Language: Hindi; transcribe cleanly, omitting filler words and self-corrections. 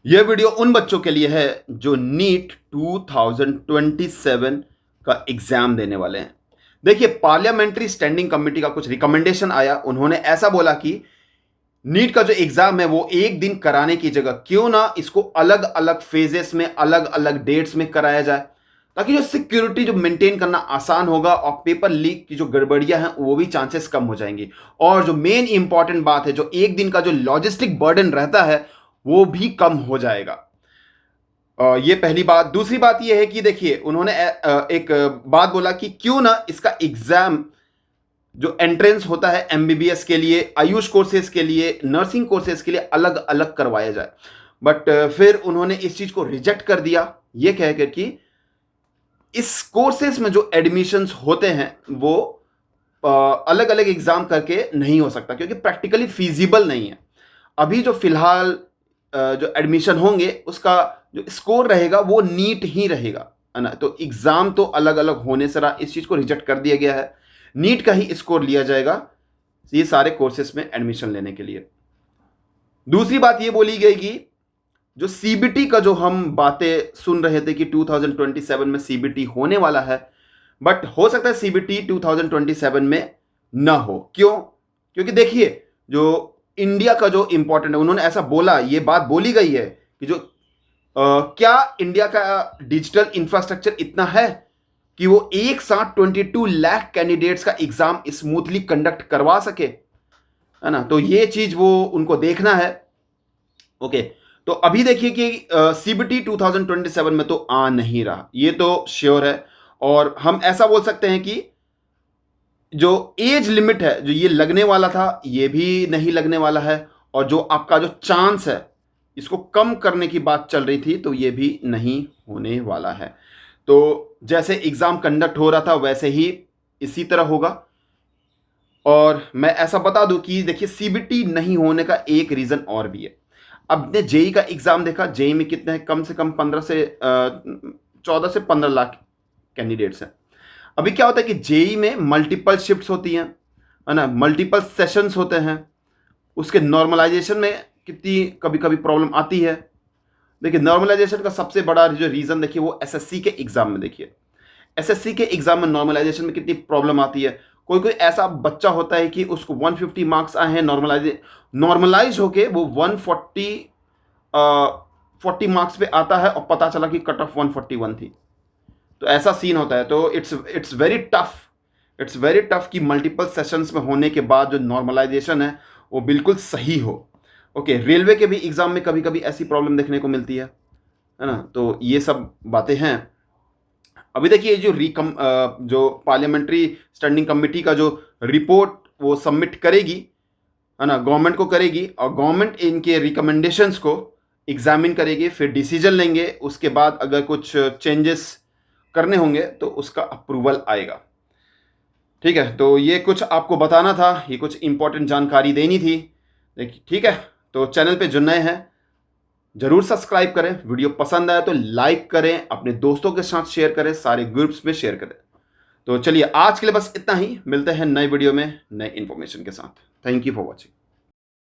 यह वीडियो उन बच्चों के लिए है जो नीट 2027 का एग्जाम देने वाले हैं। देखिए, पार्लियामेंट्री स्टैंडिंग कमेटी का कुछ रिकमेंडेशन आया। उन्होंने ऐसा बोला कि नीट का जो एग्जाम है वो एक दिन कराने की जगह क्यों ना इसको अलग अलग फेजेस में, अलग अलग डेट्स में कराया जाए, ताकि जो सिक्योरिटी जो मेंटेन करना आसान होगा और पेपर लीक की जो गड़बड़ियां हैं वो भी चांसेस कम हो जाएंगी। और जो मेन इंपॉर्टेंट बात है, जो एक दिन का जो लॉजिस्टिक बर्डन रहता है वो भी कम हो जाएगा। ये पहली बात। दूसरी बात ये है कि देखिए, उन्होंने एक बात बोला कि क्यों ना इसका एग्जाम जो एंट्रेंस होता है एमबीबीएस के लिए, आयुष कोर्सेज के लिए, नर्सिंग कोर्सेज के लिए अलग अलग करवाया जाए। बट फिर उन्होंने इस चीज को रिजेक्ट कर दिया, ये कहकर कि इस कोर्सेज में जो एडमिशंस होते हैं वो अलग अलग एग्जाम करके नहीं हो सकता, क्योंकि प्रैक्टिकली फीजिबल नहीं है। अभी जो फिलहाल जो एडमिशन होंगे उसका जो स्कोर रहेगा वो नीट ही रहेगा, है ना। तो एग्जाम तो अलग अलग होने से रहा, इस चीज को रिजेक्ट कर दिया गया है। नीट का ही स्कोर लिया जाएगा ये सारे कोर्सेस में एडमिशन लेने के लिए। दूसरी बात ये बोली गई कि जो सीबीटी का जो हम बातें सुन रहे थे कि 2027 में सीबीटी होने वाला है, बट हो सकता है सीबीटी 2027 में ना हो। क्यों? क्योंकि देखिए, जो इंडिया का जो इंपॉर्टेंट है, उन्होंने ऐसा बोला, ये बात बोली गई है कि जो क्या इंडिया का डिजिटल इंफ्रास्ट्रक्चर इतना है कि वो एक साथ 22 लाख कैंडिडेट्स का एग्जाम स्मूथली कंडक्ट करवा सके, है ना। तो ये चीज वो उनको देखना है। ओके, तो अभी देखिए कि सीबीटी 2027 में तो आ नहीं रहा, ये तो श्योर है। और हम ऐसा बोल सकते हैं कि जो एज लिमिट है जो ये लगने वाला था, ये भी नहीं लगने वाला है। और जो आपका जो चांस है इसको कम करने की बात चल रही थी, तो ये भी नहीं होने वाला है। तो जैसे एग्जाम कंडक्ट हो रहा था वैसे ही इसी तरह होगा। और मैं ऐसा बता दूं कि देखिए, सीबीटी नहीं होने का एक रीजन और भी है। अब ने जेई का एग्जाम देखा, जेई में कितने हैं, कम से कम 14 से 15 लाख कैंडिडेट्स हैं। अभी क्या होता है कि जेई में मल्टीपल शिफ्ट्स होती हैं, है ना, मल्टीपल सेशंस होते हैं। उसके नॉर्मलाइजेशन में कितनी कभी कभी प्रॉब्लम आती है। देखिए, नॉर्मलाइजेशन का सबसे बड़ा जो रीजन देखिए वो एसएससी के एग्जाम में देखिए, एसएससी के एग्जाम में नॉर्मलाइजेशन में कितनी प्रॉब्लम आती है। कोई कोई ऐसा बच्चा होता है कि उसको 150 मार्क्स आए हैं, नॉर्मलाइज होके वो 140 40 मार्क्स पे आता है और पता चला कि कट ऑफ 141 थी। तो ऐसा सीन होता है। तो it's very tough, it's very tough कि मल्टीपल सेशंस में होने के बाद जो नॉर्मलाइजेशन है वो बिल्कुल सही हो। ओके, रेलवे के भी एग्जाम में कभी कभी ऐसी प्रॉब्लम देखने को मिलती है ना। तो ये सब बातें हैं। अभी देखिए, जो पार्लियामेंट्री स्टैंडिंग कमेटी का जो रिपोर्ट वो सबमिट करेगी, है ना, गवर्नमेंट को करेगी, और गवर्नमेंट इनके रिकमेंडेशंस को एग्जामिन करेगी, फिर डिसीजन लेंगे। उसके बाद अगर कुछ चेंजेस करने होंगे तो उसका अप्रूवल आएगा। ठीक है, तो ये कुछ आपको बताना था, ये कुछ इंपॉर्टेंट जानकारी देनी थी। देखिए, ठीक है, तो चैनल पे जो नए हैं जरूर सब्सक्राइब करें, वीडियो पसंद आया तो लाइक करें, अपने दोस्तों के साथ शेयर करें, सारे ग्रुप्स में शेयर करें। तो चलिए, आज के लिए बस इतना ही। मिलते हैं नए वीडियो में नए इंफॉर्मेशन के साथ। Thank you for watching.